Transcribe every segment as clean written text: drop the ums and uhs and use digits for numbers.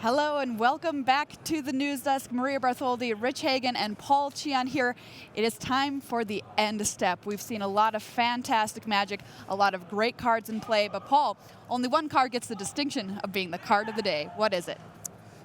Hello and welcome back to the news desk. Maria Bartholdi, Rich Hagan, and Paul Cheon here. It is time for the end step. We've seen a lot of fantastic Magic, a lot of great cards in play, but Paul, only one card gets the distinction of being the card of the day. What is it?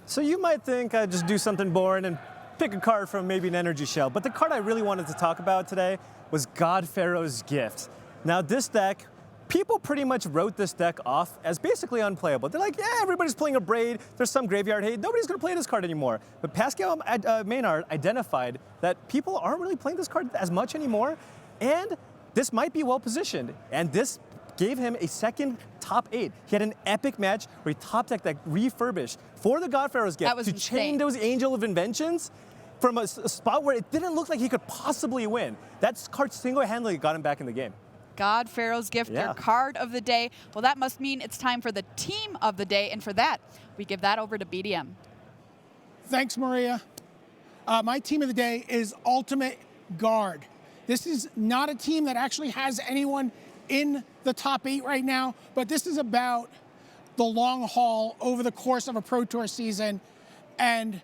So you might think I'd just do something boring and pick a card from maybe an energy shell, but the card I really wanted to talk about today was God Pharaoh's Gift. Now this deck, people pretty much wrote this deck off as basically unplayable. They're like, yeah, everybody's playing a Braid, there's some graveyard hate, nobody's gonna play this card anymore. But Pascal Maynard identified that people aren't really playing this card as much anymore, and this might be well positioned. And this gave him a second top 8. He had an epic match where he top decked that refurbished for the God Pharaoh's Gift to chain those Angel of Inventions from a spot where it didn't look like he could possibly win. That card single-handedly got him back in the game. God Pharaoh's Gift, your card of the day. Well, that must mean it's time for the team of the day, and for that, we give that over to BDM. Thanks, Maria. My team of the day is Ultimate Guard. This is not a team that actually has anyone in the top 8 right now, but this is about the long haul over the course of a Pro Tour season. And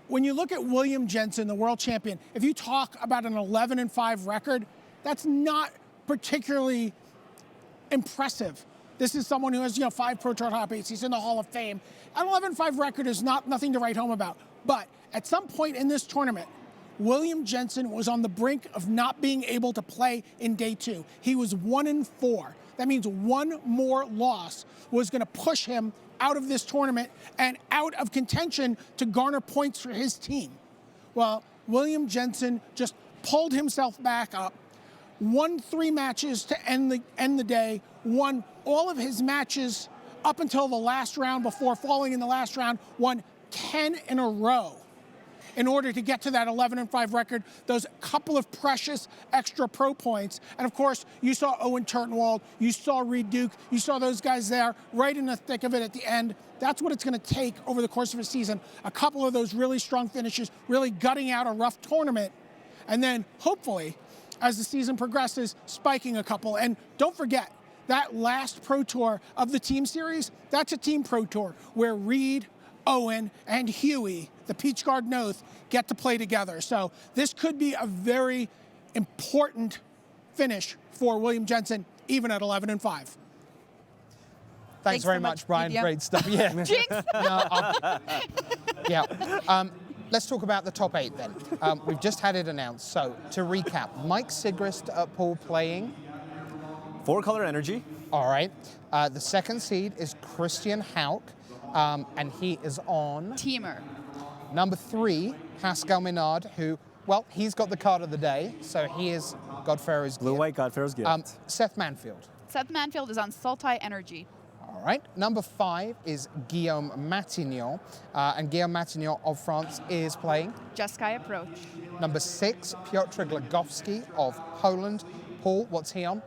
when you look at William Jensen, the world champion, if you talk about an 11-5 record, that's not particularly impressive. This is someone who has, 5 Pro Tour top 8s. He's in the Hall of Fame. An 11-5 record is nothing to write home about. But at some point in this tournament, William Jensen was on the brink of not being able to play in day 2. He was 1-4. That means one more loss was going to push him out of this tournament and out of contention to garner points for his team. Well, William Jensen just pulled himself back up, won 3 matches to end the day, won all of his matches up until the last round before falling in the last round, won 10 in a row in order to get to that 11-5 record, those couple of precious extra pro points. And of course, you saw Owen Turtenwald, you saw Reed Duke, you saw those guys there right in the thick of it at the end. That's what it's gonna take over the course of a season. A couple of those really strong finishes, really gutting out a rough tournament. And then hopefully, as the season progresses, spiking a couple. And don't forget, that last Pro Tour of the team series, that's a team Pro Tour where Reed, Owen, and Huey, the Peach Guard Noth, get to play together. So this could be a very important finish for William Jensen, even at 11-5. Thanks very much, Brian. BDM. Great stuff. Yeah. Jinx! Let's talk about the top 8 then. We've just had it announced. So to recap, Mike Sigrist at Paul playing 4-color energy. All right. The second seed is Christian Hauk, and he is on Teamer. number 3, Pascal Maynard, who, well, he's got the card of the day, so he is God Pharaoh's Gift. Blue-white God Pharaoh's Gift. Seth Manfield. Seth Manfield is on Sultai Energy. All right. Number 5 is Guillaume Matignon, and Guillaume Matignon of France is playing Jeskai Approach. Number 6, Piotr Glagowski of Poland. Paul, what's he on?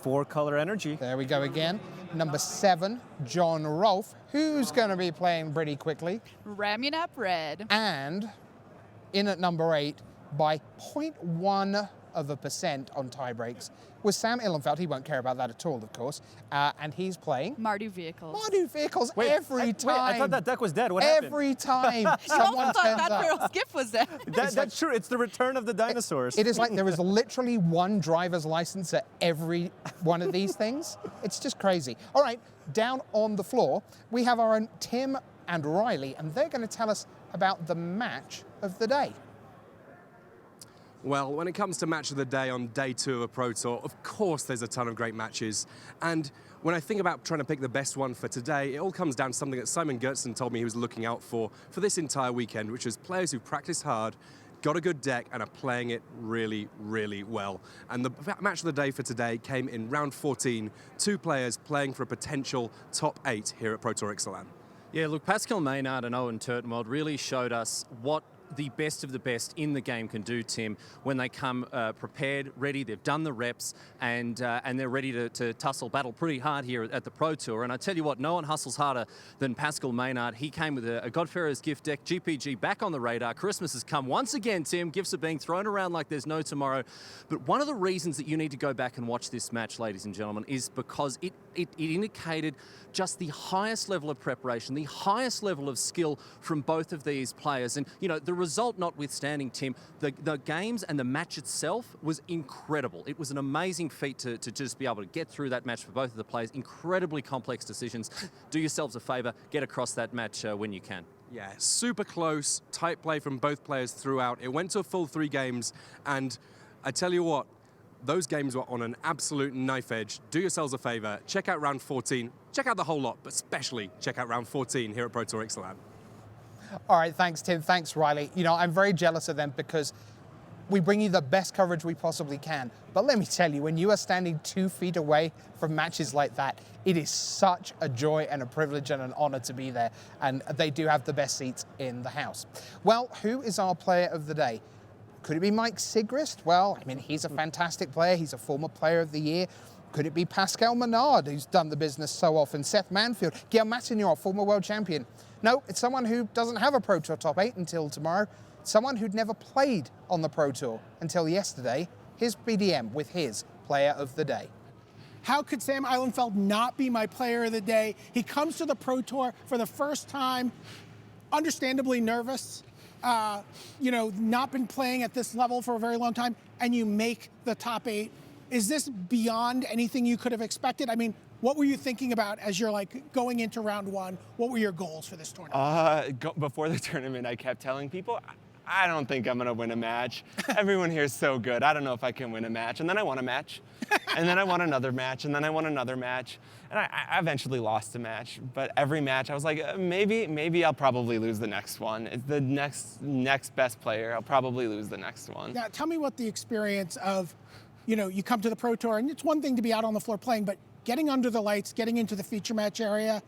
4-color energy. There we go again. Number 7, John Rolfe, who's going to be playing pretty quickly. Ramunap Red. And in at number 8, by 0.1% on tie breaks, was Sam Illenfeld. He won't care about that at all, of course. And he's playing Mardu Vehicles. Mardu Vehicles every time. Wait, I thought that deck was dead. What happened? Every time You someone also thought turns God up. Pharaoh's Gift was there. That's true. It's the return of the dinosaurs. It is like there is literally one driver's license at every one of these things. It's just crazy. All right, down on the floor, we have our own Tim and Riley, and they're going to tell us about the match of the day. Well, when it comes to match of the day on day 2 of a Pro Tour, of course there's a ton of great matches. And when I think about trying to pick the best one for today, it all comes down to something that Simon Gertzen told me he was looking out for this entire weekend, which is players who practice hard, got a good deck, and are playing it really, really well. And the match of the day for today came in round 14, 2 players playing for a potential top 8 here at Pro Tour Ixalan. Yeah, look, Pascal Maynard and Owen Turtenwald really showed us what the best of the best in the game can do, Tim, when they come prepared, ready, they've done the reps, and they're ready to tussle battle pretty hard here at the Pro Tour. And I tell you what, no one hustles harder than Pascal Maynard. He came with a Godfarrow's gift deck, GPG back on the radar. Christmas has come once again, Tim. Gifts are being thrown around like there's no tomorrow. But one of the reasons that you need to go back and watch this match, ladies and gentlemen, is because it indicated just the highest level of preparation, the highest level of skill from both of these players. And, you know, the result notwithstanding, Tim, the games and the match itself was incredible. It was an amazing feat to just be able to get through that match for both of the players. Incredibly complex decisions. Do yourselves a favour, get across that match when you can. Yeah, super close, tight play from both players throughout. It went to a full 3 games, and I tell you what, those games were on an absolute knife edge. Do yourselves a favor, check out round 14. Check out the whole lot, but especially check out round 14 here at Pro Tour Ixalan. All right, thanks, Tim. Thanks, Riley. You know, I'm very jealous of them because we bring you the best coverage we possibly can. But let me tell you, when you are standing 2 feet away from matches like that, it is such a joy and a privilege and an honor to be there. And they do have the best seats in the house. Well, who is our player of the day? Could it be Mike Sigrist? Well, I mean, he's a fantastic player. He's a former player of the year. Could it be Pascal Maynard, who's done the business so often? Seth Manfield, Guillaume Matignon, former world champion. No, it's someone who doesn't have a Pro Tour top 8 until tomorrow. Someone who'd never played on the Pro Tour until yesterday. Here's BDM with his player of the day. How could Sam Eilenfeld not be my player of the day? He comes to the Pro Tour for the first time, understandably nervous. You know, not been playing at this level for a very long time, and you make the top 8. Is this beyond anything you could have expected? I mean, what were you thinking about as you're like going into round 1? What were your goals for this tournament? Before the tournament, I kept telling people, I don't think I'm gonna win a match. Everyone here is so good. I don't know if I can win a match. And then I won a match. And then I won another match. And then I won another match. And I eventually lost a match. But every match, I was like, maybe I'll probably lose the next one. It's the next best player. I'll probably lose the next one. Now, tell me what the experience of, you know, you come to the Pro Tour, and it's one thing to be out on the floor playing, but getting under the lights, getting into the feature match area,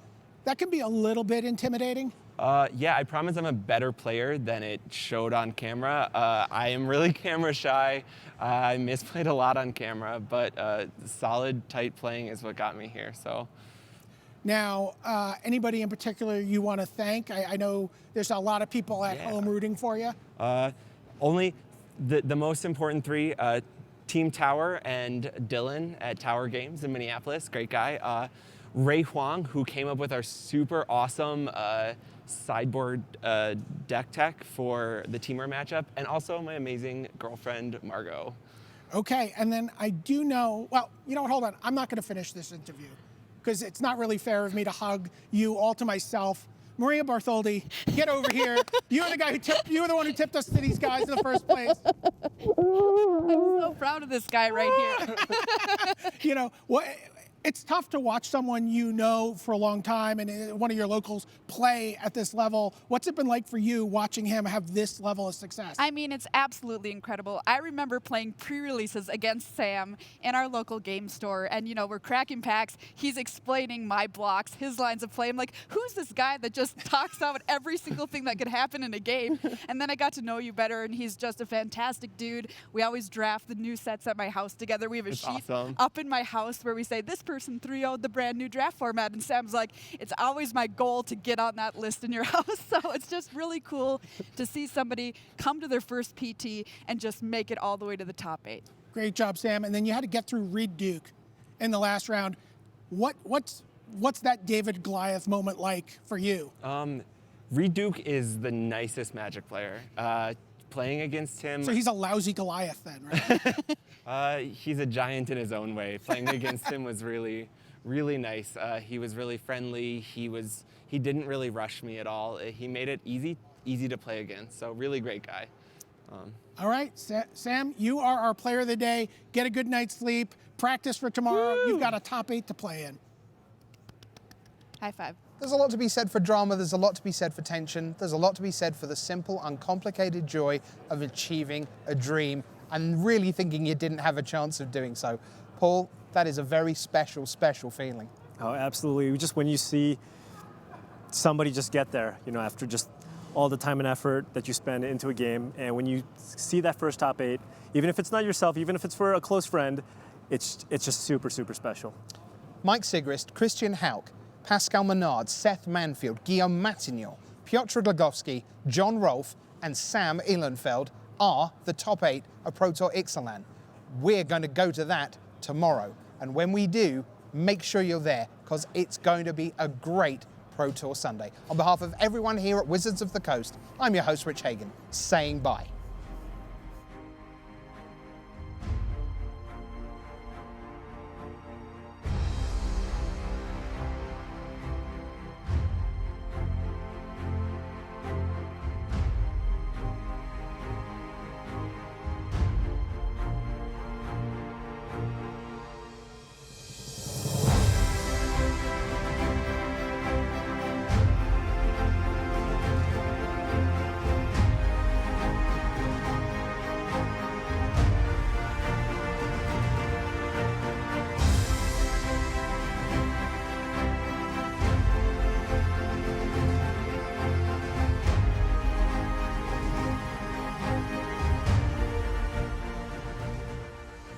that can be a little bit intimidating. Yeah, I promise I'm a better player than it showed on camera. I am really camera shy. I misplayed a lot on camera, but solid, tight playing is what got me here. So. Now, anybody in particular you want to thank? I know there's a lot of people at home rooting for you. Only the most important 3, Team Tower and Dylan at Tower Games in Minneapolis, great guy. Ray Huang, who came up with our super awesome sideboard deck tech for the teamer matchup, and also my amazing girlfriend, Margot. Okay, and then I do know, well, you know what, hold on. I'm not going to finish this interview because it's not really fair of me to hug you all to myself. Maria Bartholdi, get over here. You're the guy who you were the one who tipped us to these guys in the first place. I'm so proud of this guy right here. You know, what? It's tough to watch someone you know for a long time and one of your locals play at this level. What's it been like for you watching him have this level of success? I mean, it's absolutely incredible. I remember playing pre-releases against Sam in our local game store, and you know, we're cracking packs. He's explaining my blocks, his lines of play. I'm like, who's this guy that just talks out every single thing that could happen in a game? And then I got to know you better, and he's just a fantastic dude. We always draft the new sets at my house together. We have a sheet up in my house where we say, this person 3-0'd the brand new draft format, and Sam's like, it's always my goal to get on that list in your house. So it's just really cool to see somebody come to their first PT and just make it all the way to the top 8. Great job, Sam. And then you had to get through Reed Duke in the last round. What's that David Goliath moment like for you? Reed Duke is the nicest Magic player. Playing against him. So he's a lousy Goliath then, right? He's a giant in his own way. Playing against him was really, really nice. He was really friendly. He didn't really rush me at all. He made it easy to play against. So really great guy. All right, Sam, you are our player of the day. Get a good night's sleep. Practice for tomorrow. Woo! You've got a top 8 to play in. High five. There's a lot to be said for drama, there's a lot to be said for tension, there's a lot to be said for the simple, uncomplicated joy of achieving a dream and really thinking you didn't have a chance of doing so. Paul, that is a very special, special feeling. Oh, absolutely. Just when you see somebody just get there, you know, after just all the time and effort that you spend into a game. And when you see that first top 8, even if it's not yourself, even if it's for a close friend, it's just super, super special. Mike Sigrist, Christian Hauk, Pascal Menard, Seth Manfield, Guillaume Matignon, Piotr Glagowski, John Rolfe, and Sam Ehlenfeld are the top 8 of Pro Tour Ixalan. We're going to go to that tomorrow. And when we do, make sure you're there, because it's going to be a great Pro Tour Sunday. On behalf of everyone here at Wizards of the Coast, I'm your host, Rich Hagan, saying bye.